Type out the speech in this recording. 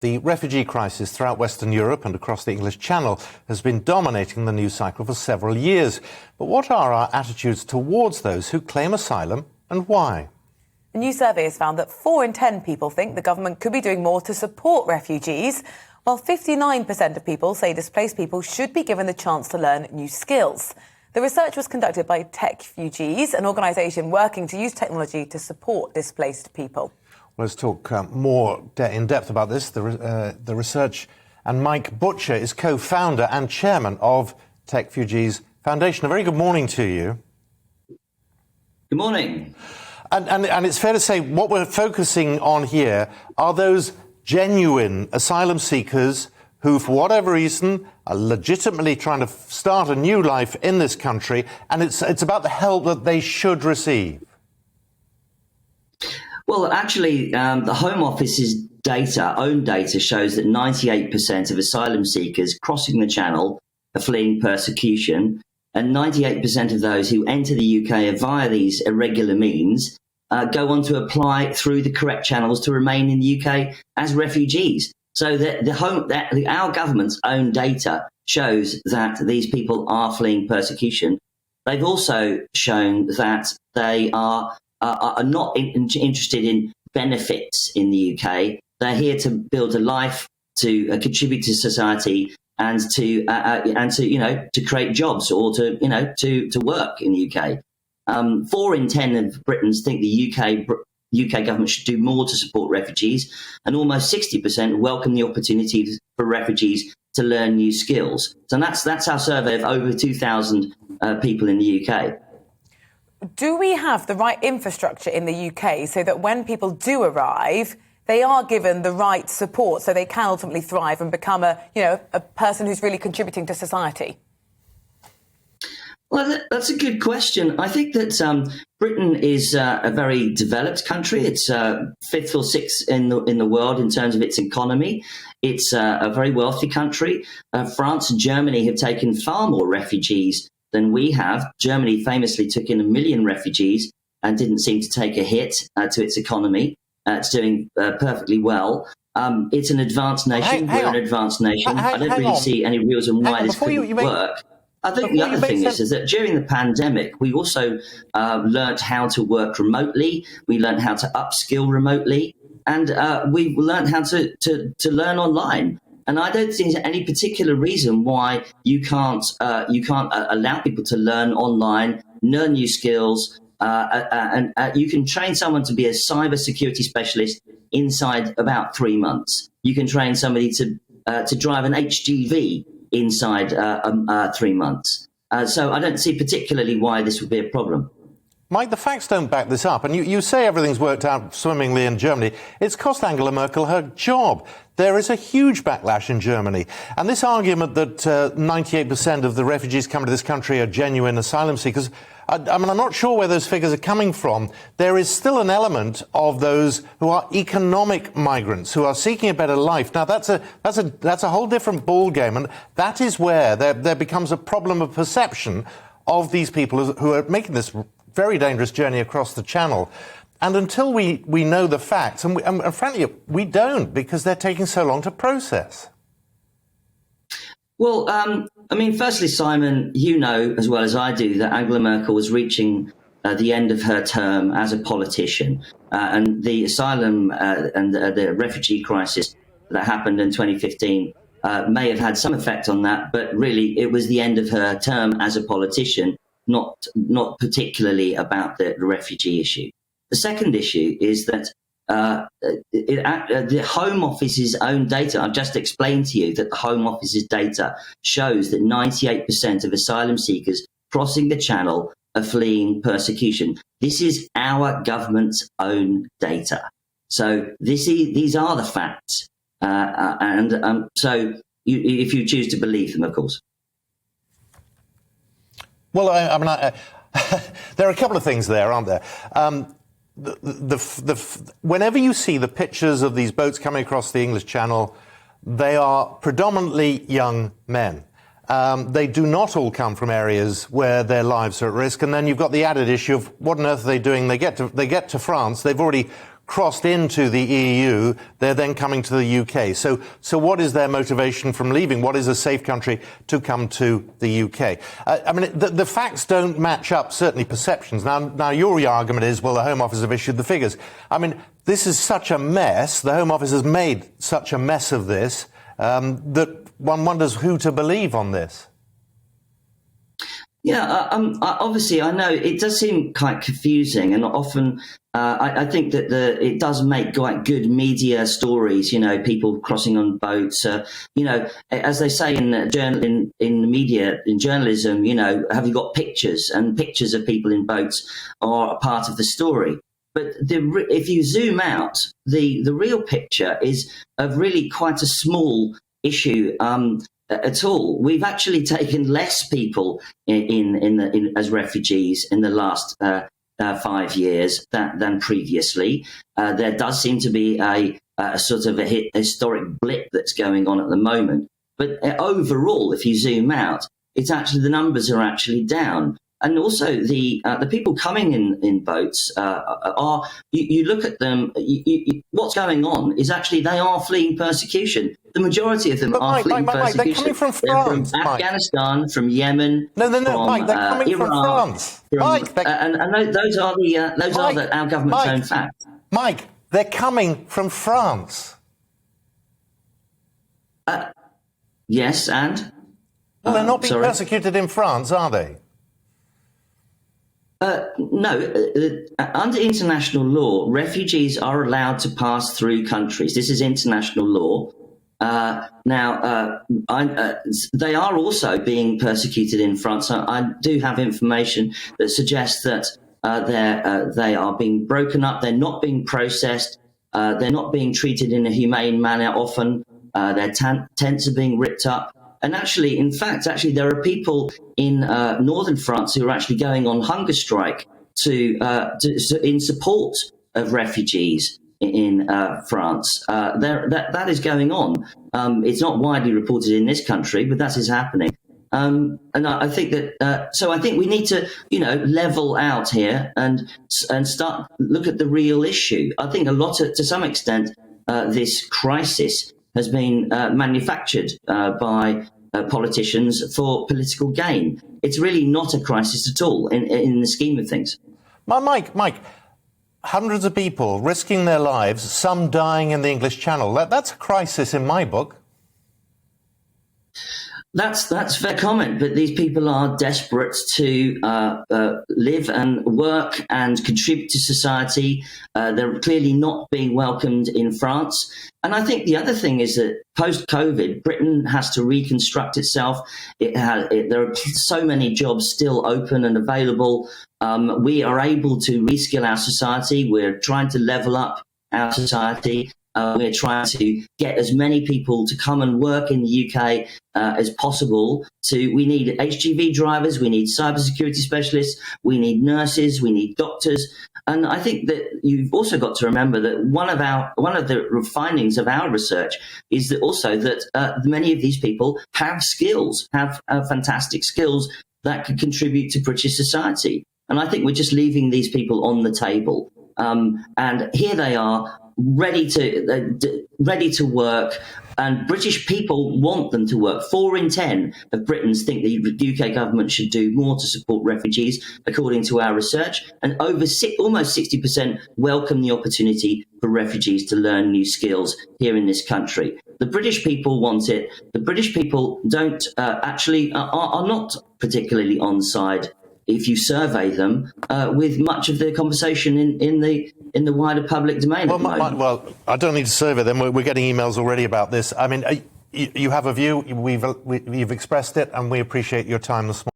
The refugee crisis throughout Western Europe and across the English Channel has been dominating the news cycle for several years. But what are our attitudes towards those who claim asylum and why? A new survey has found that 4 in 10 people think the government could be doing more to support refugees, while 59% of people say displaced people should be given the chance to learn new skills. The research was conducted by Techfugees, an organisation working to use technology to support displaced people. Let's talk more in depth about this. The research, and Mike Butcher is co-founder and chairman of Techfugees Foundation. A very good morning to you. Good morning. And it's fair to say what we're focusing on here are those genuine asylum seekers who, for whatever reason, are legitimately trying to start a new life in this country, and it's about the help that they should receive. Well, actually, the Home Office's own data shows that 98% of asylum seekers crossing the Channel are fleeing persecution, and 98% of those who enter the UK via these irregular means go on to apply through the correct channels to remain in the UK as refugees. So our government's own data shows that these people are fleeing persecution. They've also shown that they are not interested in benefits in the UK. They're here to build a life, to contribute to society, and to create jobs or to work in the UK. 4 in 10 of Britons think the UK government should do more to support refugees, and almost 60% welcome the opportunity for refugees to learn new skills. So that's our survey of over 2,000 people in the UK. Do we have the right infrastructure in the UK so that when people do arrive, they are given the right support so they can ultimately thrive and become a person who's really contributing to society? Well, that's a good question. I think that Britain is a very developed country. It's 5th or 6th in the world in terms of its economy. It's a very wealthy country. France and Germany have taken far more refugees than we have. Germany famously took in 1 million refugees and didn't seem to take a hit to its economy. It's doing perfectly well. It's an advanced nation. We're an advanced nation. I don't really see any reason why this couldn't work. I think the other thing is that during the pandemic, we also learnt how to work remotely. We learnt how to upskill remotely, and we learnt how to learn online. And I don't think there's any particular reason why you can't allow people to learn online, learn new skills, and you can train someone to be a cybersecurity specialist inside about 3 months. You can train somebody to drive an HGV inside 3 months. So I don't see particularly why this would be a problem. Mike, the facts don't back this up. And you say everything's worked out swimmingly in Germany. It's cost Angela Merkel her job. There is a huge backlash in Germany. And this argument that 98% of the refugees coming to this country are genuine asylum seekers, I'm not sure where those figures are coming from. There is still an element of those who are economic migrants, who are seeking a better life. Now, that's a whole different ballgame. And that is where there becomes a problem of perception of these people who are making this very dangerous journey across the Channel. And until we know the facts, and frankly, we don't, because they're taking so long to process. Well, firstly, Simon, you know as well as I do that Angela Merkel was reaching the end of her term as a politician. And the asylum and the refugee crisis that happened in 2015 may have had some effect on that, but really it was the end of her term as a politician, not particularly about the refugee issue. The second issue is that the Home Office's own data, I've just explained to you that the Home Office's data shows that 98% of asylum seekers crossing the Channel are fleeing persecution. This is our government's own data. So these are the facts. So if you choose to believe them, of course. Well, there are a couple of things there, aren't there? Whenever you see the pictures of these boats coming across the English Channel, they are predominantly young men. They do not all come from areas where their lives are at risk. And then you've got the added issue of what on earth are they doing? They get to France. They've already crossed into the EU, they're then coming to the UK. So what is their motivation from leaving? What is a safe country to come to the UK? I mean, the facts don't match up, certainly perceptions. Now, your argument is, well, the Home Office have issued the figures. I mean, this is such a mess. The Home Office has made such a mess of this that one wonders who to believe on this. Yeah, obviously, I know it does seem quite confusing, and often I think that it does make quite good media stories. You know, people crossing on boats. You know, as they say in the media, in journalism, you know, have you got pictures? And pictures of people in boats are a part of the story. But if you zoom out, the real picture is of really quite a small issue. At all. We've actually taken less people in as refugees in the last 5 years than previously. There does seem to be a sort of a historic blip that's going on at the moment. But overall, if you zoom out, it's actually the numbers are actually down. And also the people coming in boats are you look at them. What's going on is actually they are fleeing persecution. The majority of them are fleeing persecution. They're coming from France, they're from Afghanistan, from Yemen. No, from, Mike. They're coming Iraq, from France. Mike, and those are our government's own facts. Mike, they're coming from France. Yes, and well, they're not being persecuted in France, are they? No, under international law, refugees are allowed to pass through countries. This is international law. They are also being persecuted in France. So I do have information that suggests that they are being broken up. They're not being processed. They're not being treated in a humane manner often. Their tents are being ripped up. And actually, in fact, there are people in northern France who are actually going on hunger strike in support of refugees in France. That is going on. It's not widely reported in this country, but that is happening. And I think that so I think we need to, you know, level out here and start look at the real issue. I think to some extent this crisis has been manufactured by politicians for political gain. It's really not a crisis at all in the scheme of things. Mike, hundreds of people risking their lives, some dying in the English Channel. That's a crisis in my book. That's a fair comment, but these people are desperate to live and work and contribute to society. They're clearly not being welcomed in France. And I think the other thing is that post-COVID, Britain has to reconstruct itself. There are so many jobs still open and available. We are able to reskill our society. We're trying to level up our society. We're trying to get as many people to come and work in the UK as possible. We need HGV drivers, we need cybersecurity specialists, we need nurses, we need doctors. And I think that you've also got to remember that one of the findings of our research is that also that many of these people have skills, have fantastic skills that could contribute to British society. And I think we're just leaving these people on the table. And here they are, ready to work, and British people want them to work. 4 in 10 of Britons think the UK government should do more to support refugees, according to our research, and almost 60% welcome the opportunity for refugees to learn new skills here in this country. The British people want it. The British people don't are not particularly on side, if you survey them, with much of the conversation in the wider public domain. Well, I don't need to survey them. We're getting emails already about this. I mean, you have a view. You've expressed it, and we appreciate your time this morning.